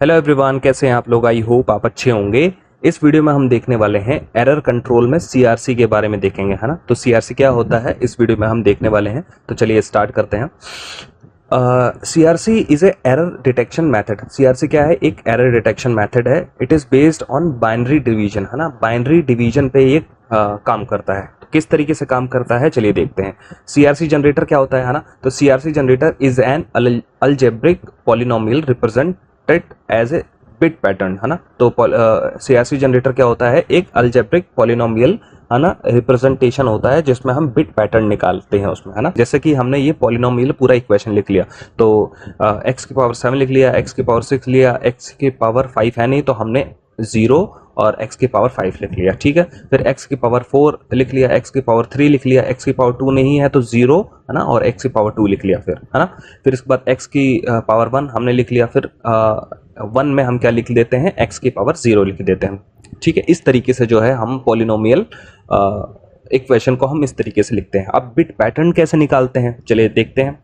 Hello everyone, कैसे हैं आप लोग। आई होप आप अच्छे होंगे। इस वीडियो में हम देखने वाले हैं एरर कंट्रोल में सीआरसी के बारे में देखेंगे, है ना। तो सीआरसी क्या होता है इस वीडियो में हम देखने वाले हैं। तो चलिए स्टार्ट करते हैं। CRC is a error detection method. CRC क्या है? एक एरर डिटेक्शन मेथड है। It is based on binary division, है ना। बाइनरी डिवीजन पे ये काम करता है। तो किस तरीके से काम करता है चलिए देखते हैं। सीआरसी जनरेटर क्या होता है ना। तो CRC generator is an algebraic polynomial represented as a bit pattern, है ना। तो सीआरसी जनरेटर क्या होता है? एक अलजेब्रिक पॉलिनोमियल, है ना, रिप्रेजेंटेशन होता है जिसमें हम बिट पैटर्न निकालते हैं उसमें, है ना। जैसे कि हमने ये पॉलिनोमियल पूरा इक्वेशन लिख लिया, तो x की पावर 7 लिख लिया, x की पावर 6 लिया, x की पावर 5 है नहीं तो हमने 0 और x की पावर 5 लिख लिया, ठीक है। फिर x की पावर 4 लिख लिया, x की पावर 3 लिख लिया, x की पावर 2 नहीं है तो 0, है ना, और x की पावर 2 लिख लिया फिर, है ना। फिर इसके बाद x की पावर 1 हमने लिख लिया, फिर 1 में हम क्या लिख देते हैं? x की पावर 0 लिख देते हैं, ठीक है। इस तरीके से जो है हम पॉलिनोमियल इक्वेशन को हम इस तरीके से लिखते हैं। अब बिट पैटर्न कैसे निकालते हैं चलिए देखते हैं।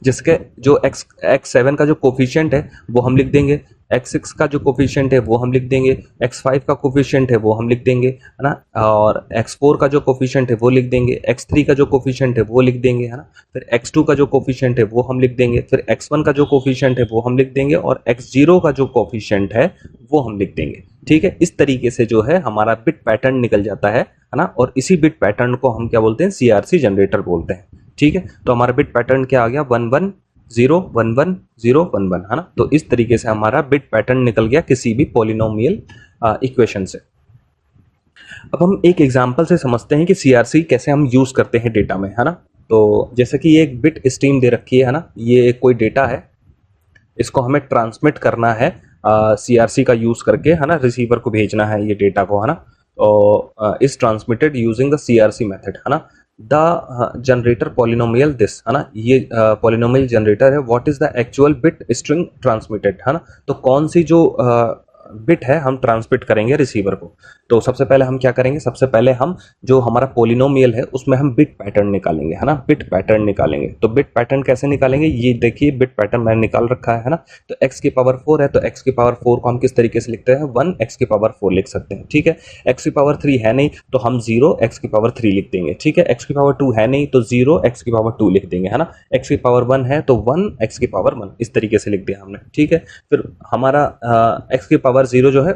जिसके जो x7 का जो कोफिशिएंट है वो हम लिख देंगे, x6 का जो कोफिशिएंट है वो हम लिख देंगे, x5 का कोफिशिएंट है वो हम लिख देंगे, है ना। और x4 का जो कोफिशिएंट है वो लिख देंगे, x3 का जो कोफिशिएंट है वो लिख देंगे, है ना। फिर x2 का जो कोफिशिएंट है वो हम लिख देंगे, फिर x1 का जो कोफिशिएंट है वो हम लिख देंगे, और x0 का जो कोफिशिएंट है वो हम लिख देंगे, ठीक है। इस तरीके से जो है हमारा बिट पैटर्न निकल जाता है ना। और इसी बिट पैटर्न को हम क्या बोलते हैं? सीआरसी जनरेटर बोलते हैं, ठीक है। तो हमारा बिट पैटर्न क्या आ गया? 1 1 0 1 1 0 1 1, है ना। तो इस तरीके से हमारा बिट पैटर्न निकल गया किसी भी पॉलिनोमियल इक्वेशन से। अब हम एक एग्जांपल से समझते हैं कि सीआरसी कैसे हम यूज करते हैं डेटा में, है ना। तो जैसे कि ये एक बिट स्ट्रीम दे रखी है ना, ये कोई डेटा है, इसको हमें ट्रांसमिट करना है सीआरसी का यूज करके, है ना। रिसीवर को भेजना है ये डेटा को, है ना। तो is transmitted using the CRC method, है ना। द जनरेटर पॉलिनोमियल दिस, है ना, ये पॉलिनोमियल जनरेटर है। What is the actual bit string transmitted, है ना। तो कौन सी जो बिट है हम ट्रांसमिट करेंगे रिसीवर को। तो सबसे पहले हम क्या करेंगे? सबसे पहले हम जो हमारा पॉलिनोमियल है उसमें हम बिट पैटर्न निकालेंगे, है ना। बिट पैटर्न निकालेंगे। तो बिट पैटर्न कैसे निकालेंगे? ये देखिए बिट पैटर्न मैंने निकाल रखा है ना। तो x की पावर 4 है तो x की पावर 4 को हम किस तरीके से लिखते हैं? 1 x की पावर 4 लिख सकते हैं, ठीक है। x की पावर 3 है नहीं तो हम 0 x की पावर 3 लिख देंगे, ठीक है। x की पावर 2 है नहीं तो 0 x की पावर 2 लिख देंगे, है ना। x की पावर 1 है तो 1 x की पावर 1, इस तरीके से लिख दिया हमने, ठीक है। फिर हमारा x की पावर 0 जो है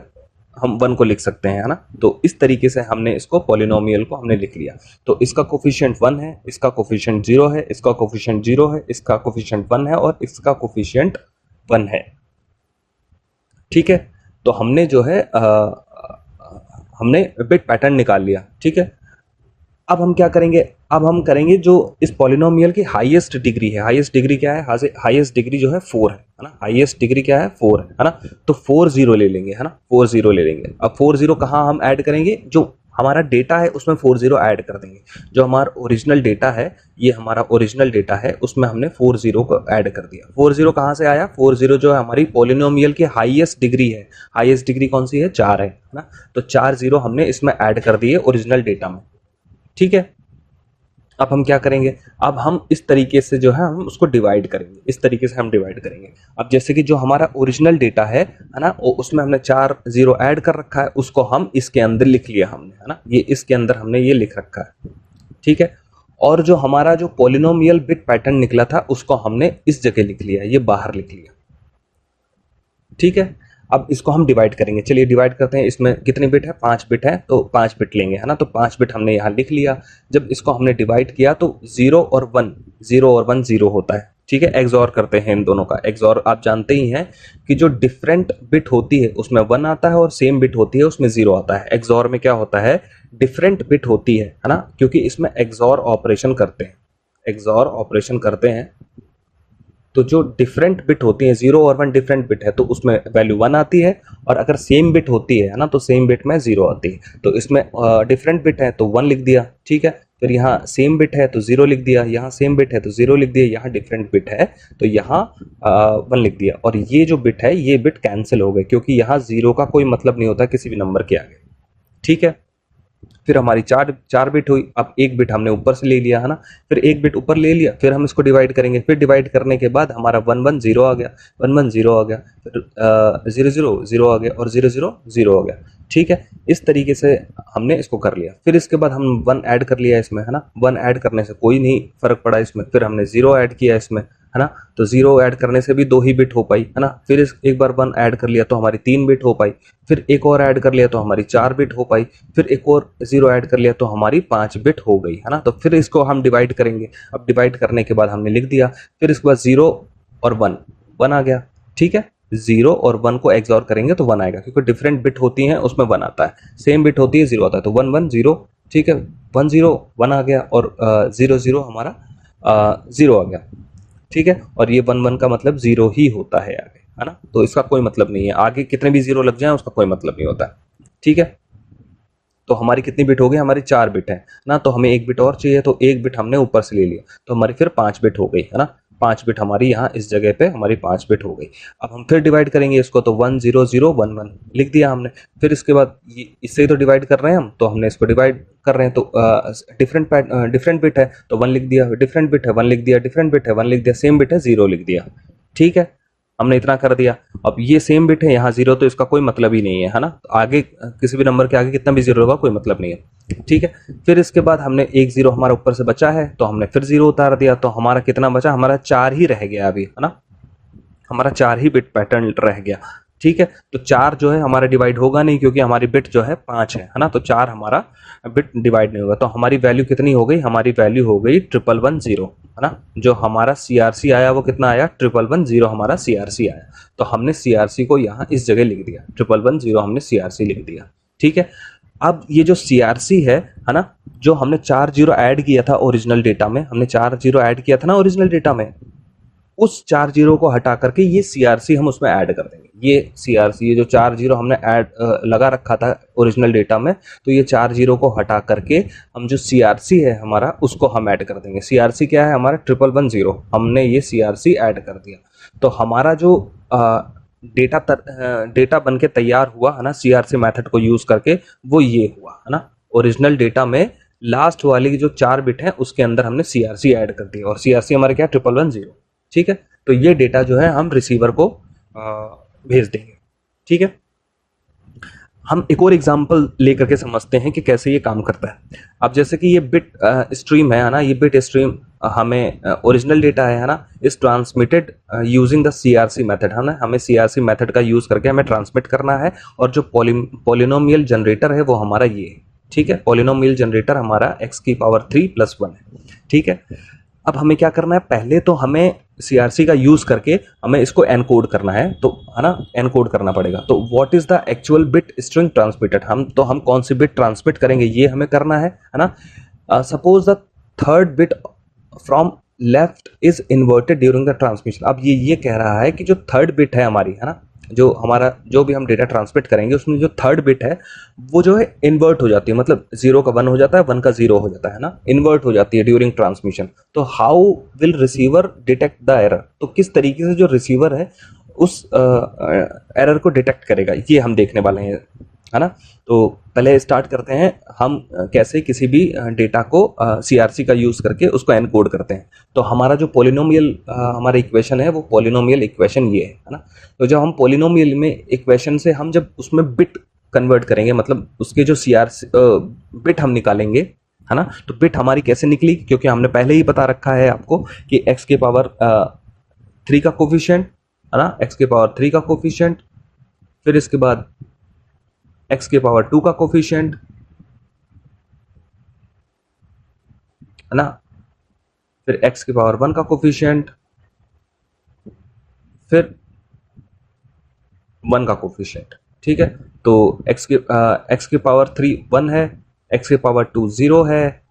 हम 1 को लिख सकते हैं, है ना। तो इस तरीके से हमने इसको पॉलिनोमियल को हमने लिख लिया। तो इसका कोफिशिएंट 1 है, इसका कोफिशिएंट 0 है, इसका कोफिशिएंट 0 है, इसका कोफिशिएंट 1 है और इसका कोफिशिएंट 1 है, ठीक है। तो हमने जो है हमने बिट पैटर्न निकाल लिया, ठीक है। अब हम क्या करेंगे? अब हम करेंगे जो इस पॉलिनोमियल की हाईएस्ट डिग्री है। हाईएस्ट डिग्री क्या है? हाईएस्ट डिग्री जो है 4 है ना। हाईएस्ट डिग्री क्या है? 4 है ना। तो 4 0 ले लेंगे, है ना। 4 0 ले लेंगे। अब 4 0 कहाँ हम ऐड करेंगे? जो हमारा डेटा है उसमें 4 0 ऐड कर देंगे। जो हमारा ओरिजिनल डेटा है, ये हमारा ओरिजिनल डेटा है, उसमें हमने 4 0 को ऐड कर दिया। 4 0 कहाँ से आया? 4 0 जो है हमारी पॉलिनोमियल की हाईएस्ट डिग्री है। हाईएस्ट डिग्री कौन सी है? 4 है ना। तो 4 0 हमने इसमें ऐड कर दिए ओरिजिनल डेटा में, ठीक है। अब हम क्या करेंगे? अब हम इस तरीके से जो है हम उसको डिवाइड करेंगे, इस तरीके से हम डिवाइड करेंगे। अब जैसे कि जो हमारा ओरिजिनल डेटा है ना, उसमें हमने 4 0 ऐड कर रखा है, उसको हम इसके अंदर लिख लिया हमने, है ना। ये इसके अंदर हमने ये लिख रखा है, ठीक है। और जो हमारा जो पॉलिनोमियल बिट पैटर्न निकला था उसको हमने इस जगह लिख लिया, ये बाहर लिख लिया, ठीक है। अब इसको हम डिवाइड करेंगे। चलिए डिवाइड करते हैं। इसमें कितने बिट है? 5 बिट है तो 5 बिट लेंगे, है ना। तो 5 बिट हमने यहाँ लिख लिया। जब इसको हमने डिवाइड किया तो 0 और 1 0 होता है, ठीक है। एक्सऑर करते हैं इन दोनों का। एक्सऑर आप जानते ही हैं कि जो डिफरेंट बिट होती है उसमें 1 आता है और सेम बिट होती है उसमें 0 आता है। एक्सऑर में क्या होता है? डिफरेंट बिट होती है ना, क्योंकि इसमें एक्सऑर ऑपरेशन करते हैं। एक्सऑर ऑपरेशन करते हैं तो जो डिफरेंट बिट होती है, 0 और 1 डिफरेंट बिट है तो उसमें वैल्यू 1 आती है, और अगर सेम बिट होती है ना तो सेम बिट में 0 आती है। तो इसमें डिफरेंट बिट है तो 1 लिख दिया, ठीक है। फिर यहाँ सेम बिट है तो 0 लिख दिया, यहाँ सेम बिट है तो 0 लिख दिया, यहाँ डिफरेंट बिट है तो यहाँ 1 लिख दिया। और ये जो बिट है ये बिट कैंसिल हो गए क्योंकि यहाँ 0 का कोई मतलब नहीं होता किसी भी नंबर के आगे, ठीक है। फिर हमारी चार बिट हुई। अब एक बिट हमने ऊपर से ले लिया है ना, फिर एक बिट ऊपर ले लिया, फिर हम इसको डिवाइड करेंगे, फिर डिवाइड करने के बाद हमारा 1 1 0 आ गया, 1 1 0 आ गया, फिर 0 0 0 आ गया और 0 0 0 आ गया। ठीक है, इस तरीके से हमने इसको कर लिया। फिर इसके बाद हम 1 ऐड कर लिया इसमें, है ना। 1 ऐड करने से कोई नहीं फर्क पड़ा इसमें। फिर हमने 0 ऐड किया इसमें, है ना, तो 0 ऐड करने से भी 2 ही बिट हो पाई, है ना। फिर एक बार 1 ऐड कर लिया तो हमारी 3 बिट हो पाई, फिर एक और ऐड कर लिया तो हमारी 4 बिट हो पाई, फिर एक और 0 ऐड कर लिया तो हमारी 5 बिट हो गई, है ना। तो फिर इसको हम डिवाइड करेंगे। अब डिवाइड करने के बाद हमने लिख दिया, फिर इसके बाद 0 और 1 आ गया। ठीक है, 0 और 1 को एक्सऑर करेंगे तो 1 आएगा, क्योंकि डिफरेंट बिट होती हैं उसमें 1 आता है, सेम बिट होती है 0 आता है, तो 1 1 0। ठीक है, 1 0 1 आ गया और 0 0 हमारा 0 आ गया। ठीक है, और ये 1 1 का मतलब 0 ही होता है आगे, है ना। तो इसका कोई मतलब नहीं है, आगे कितने भी 0 लग जाए उसका कोई मतलब नहीं होता है। ठीक है, तो हमारी कितनी बिट हो गई, हमारी 4 बिट है ना, तो हमें एक बिट और चाहिए, तो एक बिट हमने ऊपर से ले लिया, तो हमारी फिर 5 बिट हो गई, है ना। 5 बिट हमारी यहाँ इस जगह पे हमारी 5 बिट हो गई। अब हम फिर डिवाइड करेंगे इसको, तो 1 0 0 1 1 लिख दिया हमने। फिर इसके बाद इससे ही तो डिवाइड कर रहे हैं हम, तो हमने इसको डिवाइड कर रहे हैं, तो डिफरेंट बिट है तो 1 लिख दिया, डिफरेंट बिट है 1 लिख दिया, डिफरेंट बिट है 1 लिख दिया, सेम बिट है 0 लिख दिया। ठीक है, हमने इतना कर दिया। अब ये सेम बिट है, यहाँ 0, तो इसका कोई मतलब ही नहीं है ना। तो आगे किसी भी नंबर के आगे कितना भी 0 होगा कोई मतलब नहीं है। ठीक है, फिर इसके बाद हमने एक 0 हमारा ऊपर से बचा है, तो हमने फिर 0 उतार दिया, तो हमारा कितना बचा, हमारा 4 ही रह गया अभी, है ना। हमारा 4 ही बिट पैटर्न रह गया। ठीक है, तो 4 जो है हमारा डिवाइड होगा नहीं, क्योंकि हमारी बिट जो है 5 है ना, तो 4 हमारा बिट डिवाइड नहीं होगा। तो हमारी वैल्यू कितनी हो गई, हमारी वैल्यू हो गई 1110, है ना। जो हमारा CRC आया वो कितना आया, 1110 हमारा CRC आया। तो हमने CRC को यहाँ इस जगह लिख दिया, 1110 हमने CRC लिख दिया। ठीक है, अब ये जो CRC है ना, जो हमने 4 0 ऐड किया था ओरिजिनल डेटा में, हमने 4 0 ऐड किया था ना ओरिजिनल डेटा में, उस 4 0 को हटा करके ये CRC हम उसमें ऐड कर देंगे। ये CRC, ये जो 4 0 हमने ऐड लगा रखा था ओरिजिनल डेटा में, तो ये 4 0 को हटा करके हम जो CRC है हमारा उसको हम ऐड कर देंगे। CRC क्या है हमारा, 1110, हमने ये CRC ऐड कर दिया। तो हमारा जो डेटा बन के तैयार हुआ है ना CRC मेथड को यूज करके, वो ये हुआ, है ना। ओरिजिनल डेटा में लास्ट वाली जो 4 बिट है उसके अंदर हमने CRC ऐड कर दिया, और CRC हमारे क्या, 1110। ठीक है, तो ये डेटा जो है हम रिसीवर को भेज देंगे। ठीक है, हम एक और एग्जांपल लेकर के समझते हैं कि कैसे ये काम करता है। अब जैसे कि ये बिट स्ट्रीम है ना, ये बिट स्ट्रीम हमें ओरिजिनल डेटा है ना, इस transmitted using the CRC method, है ना। हमें CRC मेथड का यूज करके हमें ट्रांसमिट करना है, और जो पॉलिनोमियल जनरेटर है वो हमारा ये है। ठीक है, पॉलिनोमियल जनरेटर हमारा x⁻³ + 1 है। ठीक है, अब हमें क्या करना है, पहले तो हमें CRC का यूज करके हमें इसको एनकोड करना है, तो है ना, एनकोड करना पड़ेगा। तो what is the actual bit string transmitted, हम कौन सी बिट ट्रांसमिट करेंगे ये हमें करना है ना। Suppose the third bit from left is inverted during the transmission. अब ये कह रहा है कि जो थर्ड बिट है हमारी, है ना, जो भी हम डेटा ट्रांसमिट करेंगे उसमें जो थर्ड बिट है वो जो है इन्वर्ट हो जाती है, मतलब 0 का 1 हो जाता है, 1 का 0 हो जाता है ना, इन्वर्ट हो जाती है ड्यूरिंग ट्रांसमिशन। तो how will receiver detect the error, तो किस तरीके से जो रिसीवर है उस एरर को डिटेक्ट करेगा, ये हम देखने वाले हैं, है ना। तो पहले स्टार्ट करते हैं हम कैसे किसी भी डेटा को CRC का यूज करके उसको एनकोड करते हैं। तो हमारा जो पॉलिनोमियल हमारा इक्वेशन है वो पॉलिनोमियल इक्वेशन ये है ना। तो जब हम पॉलिनोमियल में इक्वेशन से हम जब उसमें बिट कन्वर्ट करेंगे, मतलब उसके जो CRC बिट हम निकालेंगे, है ना, तो बिट हमारी कैसे निकली, क्योंकि हमने पहले ही बता रखा है आपको कि x⁻³ का कोफिशिएंट, है ना, x⁻³ का कोफिशिएंट, फिर इसके बाद x⁻² का कोफिशिएंट, है ना, फिर x⁻1 का कोफिशिएंट, फिर 1 का कोफिशिएंट। ठीक है, तो x⁻³ 1 है, x⁻2 0 है,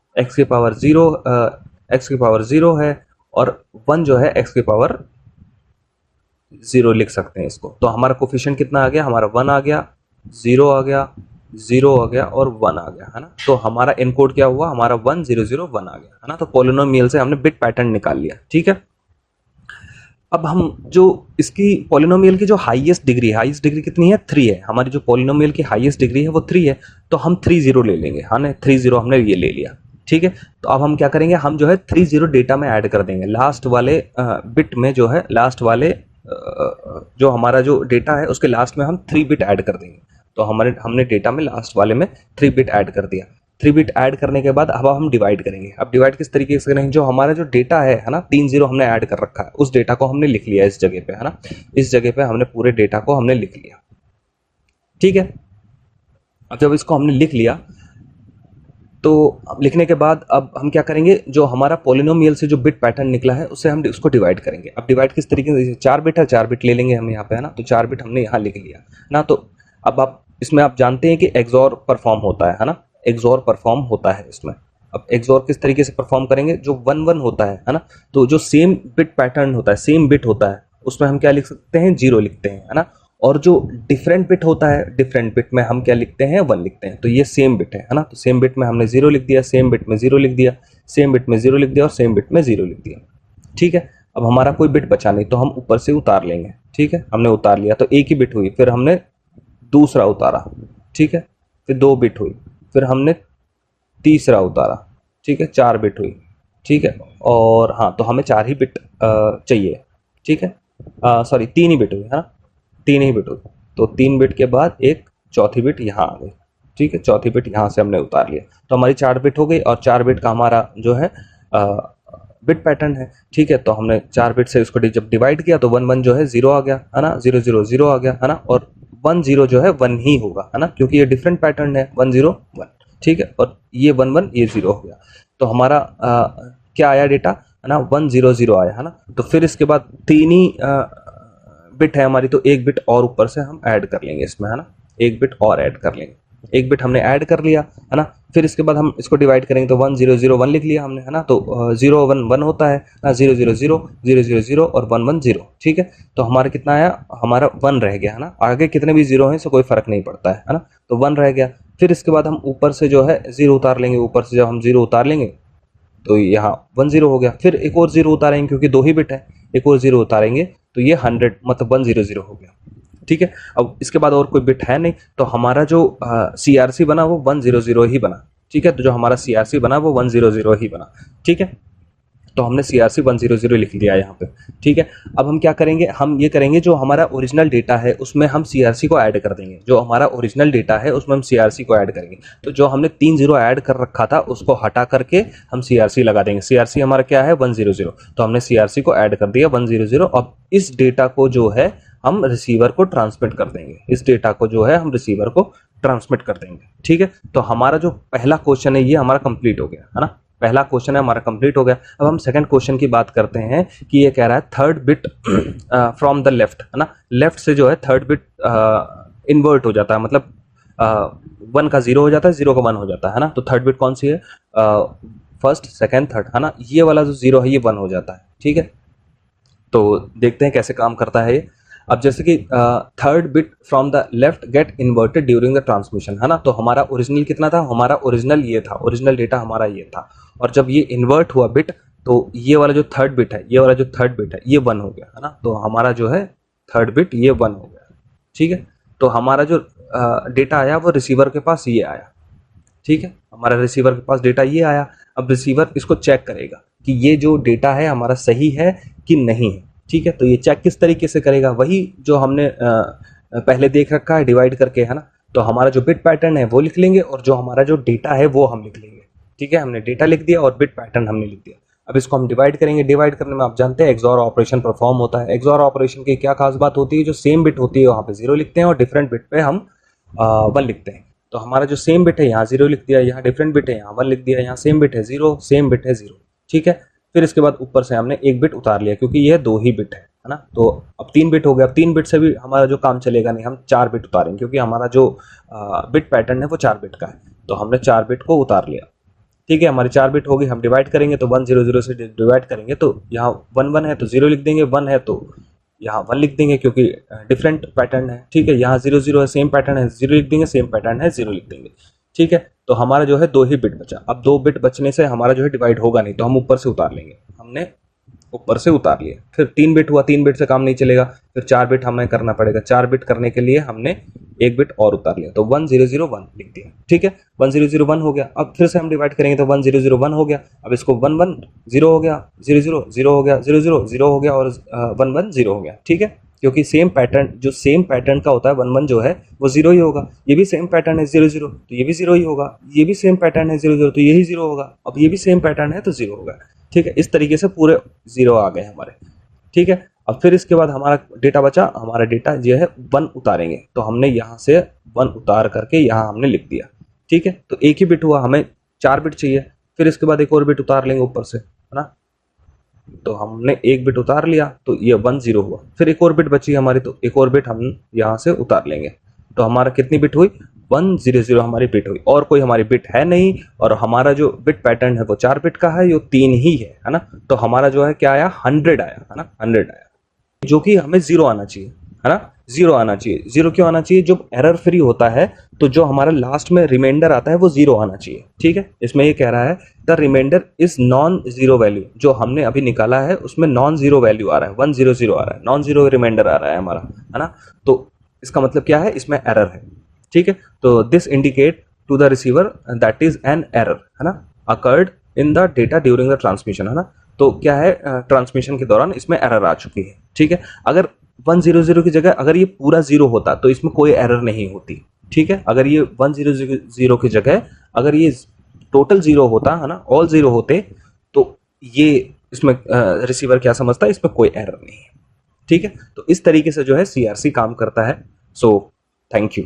x⁻0 है, और 1 जो है x⁻0 लिख सकते हैं इसको। तो हमारा कोफिशिएंट कितना आ गया, हमारा 1 आ गया, 0 आ गया, 0 आ गया और 1 आ गया, है ना। तो हमारा इनकोड क्या हुआ, हमारा 1 0 0 1 आ गया, है ना। तो पॉलिनोमियल से हमने बिट पैटर्न निकाल लिया। ठीक है, अब हम जो इसकी पॉलिनोमियल की जो हाईएस्ट डिग्री कितनी है, 3 है। हमारी जो पॉलिनोमियल की हाईएस्ट डिग्री है वो 3 है, तो हम 3 0 ले लेंगे। हाँ ना, 3 0 हमने ये ले लिया, ठीक है। तो अब हम क्या करेंगे, हम जो है 3 0 डेटा में ऐड कर देंगे, लास्ट वाले बिट में जो है, लास्ट वाले जो हमारा जो डेटा है उसके लास्ट में हम 3 बिट ऐड कर देंगे। तो हमने डेटा में लास्ट वाले में 3 बिट ऐड कर दिया। 3 बिट ऐड करने के बाद अब हम डिवाइड करेंगे। अब डिवाइड किस तरीके से करेंगे, जो हमारा जो डेटा है ना, 3 0 हमने ऐड कर रखा है, उस डेटा को हमने लिख लिया इस जगह पे, है ना, इस जगह पे हमने पूरे डेटा को हमने लिख लिया, ठीक है। अब जब इसको हमने लिख लिया तो अब लिखने के बाद अब हम क्या करेंगे, जो हमारा पॉलिनोमियल से जो बिट पैटर्न निकला है उससे हम उसको डिवाइड करेंगे। अब डिवाइड किस तरीके से, 4 बिट है, 4 बिट ले लेंगे हम यहाँ पे, है ना, तो 4 बिट हमने यहाँ लिख लिया ना। तो अब आप इसमें आप जानते हैं कि एक्सॉर परफॉर्म होता है ना, एक्सॉर परफॉर्म होता है इसमें। अब एक्सॉर किस तरीके से परफॉर्म करेंगे, जो 1 1 होता है ना, तो जो सेम बिट पैटर्न होता है, सेम बिट होता है, उसमें हम क्या लिख सकते हैं, 0 लिखते हैं, है ना। और जो डिफरेंट बिट होता है, डिफरेंट बिट में हम क्या लिखते हैं, 1 लिखते हैं। तो ये सेम बिट है ना, तो सेम बिट में हमने 0 लिख दिया, सेम बिट में 0 लिख दिया, सेम बिट में 0 लिख दिया और सेम बिट में 0 लिख दिया, ठीक है। अब हमारा कोई बिट बचा नहीं, तो हम ऊपर से उतार लेंगे, ठीक है। हमने उतार लिया तो एक ही बिट हुई, फिर हमने दूसरा उतारा, ठीक है, फिर 2 बिट हुई, फिर हमने तीसरा उतारा, ठीक है, 4 बिट हुई, ठीक है। और हाँ, तो हमें 4 ही बिट चाहिए, ठीक है, सॉरी 3 ही बिट हुई, है ना, 3 ही बिट हुई। तो 3 बिट के बाद एक चौथी बिट यहाँ आ गई, ठीक है, चौथी बिट यहाँ से हमने उतार लिया, तो हमारी 4 बिट हो गई। और 4 बिट का हमारा जो है बिट पैटर्न है, ठीक है। तो हमने 4 बिट से इसको जब डिवाइड किया तो 1 1 जो है 0 आ गया, है ना, 0 0 0 आ गया, है ना, और 1 0 जो है 1 ही होगा, है ना, क्योंकि ये डिफरेंट पैटर्न है, 1 0 1, ठीक है। और ये 1 1 ये 0 हो गया, तो हमारा क्या आया डेटा, है ना, 1 0 0 आया, है ना। तो फिर इसके बाद 3 ही बिट है हमारी, तो एक बिट और ऊपर से हम ऐड कर लेंगे इसमें, है ना, एक बिट और ऐड कर लेंगे, एक बिट हमने ऐड कर लिया, है ना। फिर इसके बाद हम इसको डिवाइड करेंगे, तो 1 0 0 1 लिख लिया हमने, है ना। तो 0 1 1 होता है ना, 0 0 0 0 0 0 और 1 1 0, ठीक है। तो हमारा कितना आया, हमारा 1 रह गया, है ना, आगे कितने भी 0 हैं इससे कोई फर्क नहीं पड़ता है ना, तो 1 रह गया। फिर इसके बाद हम ऊपर से जो है 0 उतार लेंगे, ऊपर से जब हम 0 उतार लेंगे तो यहाँ 1 0 हो गया। फिर एक और 0 उतारेंगे क्योंकि 2 ही बिट है, एक और 0 उतारेंगे तो ये 100 मतलब 1 0 0 हो गया, ठीक है। अब इसके बाद और कोई बिट है नहीं, तो हमारा जो CRC बना वो 1 0 0 ही बना, ठीक है। तो जो हमारा CRC बना वो 1 0 0 ही बना, ठीक है। तो हमने CRC 1 0 0 लिख दिया यहाँ पे, ठीक है। अब हम क्या करेंगे, हम ये करेंगे, जो हमारा ओरिजिनल डेटा है उसमें हम CRC को ऐड कर देंगे, जो हमारा ओरिजिनल डेटा है उसमें हम CRC को ऐड करेंगे। तो जो हमने 3 0 ऐड कर रखा था उसको हटा करके हम CRC लगा देंगे। CRC हमारा क्या है, 1 0 0, तो हमने CRC को ऐड कर दिया 1 0 0। अब इस डेटा को जो है हम रिसीवर को ट्रांसमिट कर देंगे, इस डेटा को जो है हम रिसीवर को ट्रांसमिट कर देंगे, ठीक है। तो हमारा जो पहला क्वेश्चन है ये हमारा कंप्लीट हो गया, है ना, पहला क्वेश्चन है हमारा कंप्लीट हो गया। अब हम सेकंड क्वेश्चन की बात करते हैं कि ये कह रहा है third bit from the left, है ना, लेफ्ट से जो है थर्ड बिट इन्वर्ट हो जाता है, मतलब 1 का 0 हो जाता है, 0 का 1 हो जाता है ना। तो थर्ड बिट कौन सी है, फर्स्ट सेकंड थर्ड, है ना, ये वाला जो 0 है ये 1 हो जाता है, ठीक है। तो देखते हैं कैसे काम करता है ये। अब जैसे कि third bit from the left get inverted during the transmission, है ना, तो हमारा ओरिजिनल कितना था, हमारा ओरिजिनल ये था, ओरिजिनल डेटा हमारा ये था, और जब ये इन्वर्ट हुआ बिट तो ये वाला जो थर्ड बिट है, ये वाला जो थर्ड बिट है ये 1 हो गया, है ना। तो हमारा जो है थर्ड बिट ये 1 हो गया, ठीक है। तो हमारा जो डेटा आया वो रिसीवर के पास ये आया, ठीक है, हमारा रिसीवर के पास डेटा ये आया। अब रिसीवर इसको चेक करेगा कि ये जो डेटा है हमारा सही है कि नहीं है, ठीक है। तो ये चेक किस तरीके से करेगा, वही जो हमने पहले देख रखा है डिवाइड करके, है ना। तो हमारा जो बिट पैटर्न है वो लिख लेंगे और जो हमारा जो डेटा है वो हम लिख लेंगे, ठीक है। हमने डेटा लिख दिया और बिट पैटर्न हमने लिख दिया। अब इसको हम डिवाइड करेंगे, डिवाइड करने में आप जानते हैं एक्सॉर ऑपरेशन परफॉर्म होता है। एक्सॉर ऑपरेशन की क्या खास बात होती है, जो सेम बिट होती है वहाँ पे 0 लिखते हैं और डिफरेंट बिट पे हम 1 लिखते हैं। तो हमारा जो सेम बिट है यहाँ 0 लिख दिया, यहाँ डिफरेंट बिट है यहाँ 1 लिख दिया, यहाँ सेम बिट है 0, सेम बिट है 0, ठीक है। फिर इसके बाद ऊपर से हमने एक बिट उतार लिया क्योंकि यह 2 ही बिट है ना। तो अब 3 बिट हो गया, अब 3 बिट से भी हमारा जो काम चलेगा नहीं, हम 4 बिट उतारेंगे क्योंकि हमारा जो बिट पैटर्न है वो 4 बिट का है। तो हमने 4 बिट को उतार लिया, ठीक है। हमारी 4 बिट होगी, हम डिवाइड करेंगे तो 1 0 0 से डिवाइड करेंगे तो यहाँ 1 1 है तो 0 लिख देंगे, 1 है तो यहाँ 1 लिख देंगे क्योंकि डिफरेंट पैटर्न है, ठीक है। यहाँ 0 0 है, सेम पैटर्न है, 0 लिख देंगे, सेम पैटर्न है, 0 लिख देंगे, ठीक है। तो हमारा जो है 2 ही बिट बचा। अब 2 बिट बचने से हमारा जो है डिवाइड होगा नहीं, तो हम ऊपर से उतार लेंगे, हमने ऊपर से उतार लिया। फिर 3 बिट हुआ, 3 बिट से काम नहीं चलेगा, फिर 4 बिट हमें करना पड़ेगा। 4 बिट करने के लिए हमने 1 बिट और उतार लिया, तो 1001 लिख दिया। ठीक है, 1001 हो गया। अब फिर से हम डिवाइड करेंगे तो 1001 हो गया। अब इसको 11 0 हो गया, 00 हो गया, 00 हो गया और 11 0 हो गया। ठीक है, क्योंकि सेम पैटर्न, जो सेम पैटर्न का होता है 11 जो है वो 0 ही होगा। ये भी सेम पैटर्न है 00, तो ये भी 0 ही होगा। ये भी सेम पैटर्न है 00, तो ये ही 0 होगा। अब ये भी सेम पैटर्न है तो 0 होगा। ठीक है, इस तरीके से पूरे 0 आ गए हमारे। ठीक है, अब फिर इसके बाद हमारा डेटा बचा, हमारा डेटा जो है 1 उतारेंगे, तो हमने यहाँ से 1 उतार करके यहाँ हमने लिख दिया। ठीक है, तो एक ही बिट हुआ, हमें 4 बिट चाहिए। फिर इसके बाद एक और बिट उतार लेंगे ऊपर से, है ना। तो हमने 1 बिट उतार लिया तो ये 10 हुआ। फिर एक और बिट बची हमारी, तो एक और बिट हम यहाँ से उतार लेंगे। तो हमारा कितनी बिट हुई? 100 हमारी बिट हुई, और कोई हमारी बिट है नहीं। और हमारा जो बिट पैटर्न है वो 4 बिट का है, ये 3 ही है ना। तो हमारा जो है क्या आया? 100 आया, है ना, 100 आया, जो कि हमें 0 आना चाहिए, है ना। 0 आना चाहिए। 0 क्यों आना चाहिए? जब एरर फ्री होता है तो जो हमारा लास्ट में रिमाइंडर आता है वो 0 आना चाहिए। ठीक है, इसमें ये कह रहा है the remainder is non zero value. जो हमने अभी निकाला है उसमें नॉन जीरो वैल्यू आ रहा है, 100 आ रहा है, नॉन जीरो रिमाइंडर आ रहा है हमारा, है ना। तो इसका मतलब क्या है? इसमें एरर है। ठीक है, तो this indicate to the receiver that is an error, है ना, occurred in the data during the transmission, है ना। तो क्या है? ट्रांसमिशन के दौरान इसमें एरर आ चुकी है। ठीक है, अगर 100 की जगह अगर ये पूरा 0 होता तो इसमें कोई एरर नहीं होती। ठीक है, अगर ये 100 की जगह अगर ये टोटल 0 होता, है ना, ऑल 0 होते, तो ये इसमें रिसीवर क्या समझता है? इसमें कोई एरर नहीं है। ठीक है, तो इस तरीके से जो है CRC काम करता है। So thank you.